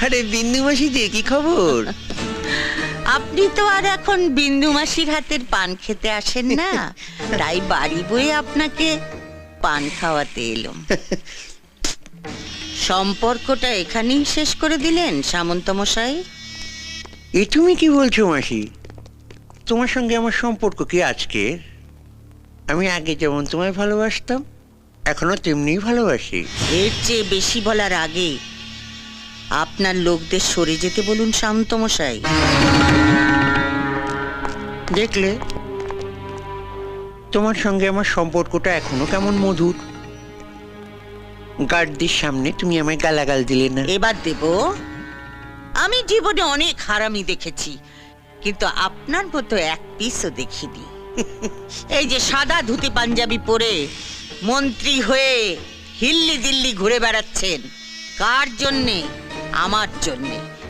আরে বিন্দু মাসি যে কি খবর? আপনি তো আর এখন বিন্দু মাসির হাতের পান খেতে আসেন না, তাই বাড়ি বয়ে আপনাকে পান খাওয়াতে এলাম। সম্পর্কটা এখানেই শেষ করে দিলেন সামন্ত মশাই? এ তুমি কি বলছো মাসি? তোমার সঙ্গে আমার সম্পর্ক কি আজকের? আমি আগে যেমন তোমায় ভালোবাসতাম এখনো তেমনিই ভালোবাসি। এর চেয়ে বেশি বলার আগে আপনার লোকদের সরে যেতে বলুন সামন্ত মশাই। দেখলে তোমার সঙ্গে আমার সম্পর্কটা এখনো কেমন মধুর। গার্ডদের সামনে তুমি আমায় গালাগাল দিলে না। এবার দেব। আমি জীবনে অনেক হারামি দেখেছি, কিন্তু আপনার মতো এক পিসও দেখিনি। এই যে সাদা ধুতি পাঞ্জাবি পরে মন্ত্রী হয়ে হিল্লি দিল্লি ঘুরে বেড়াচ্ছেন, কার জন্যে? আমার জন্যে।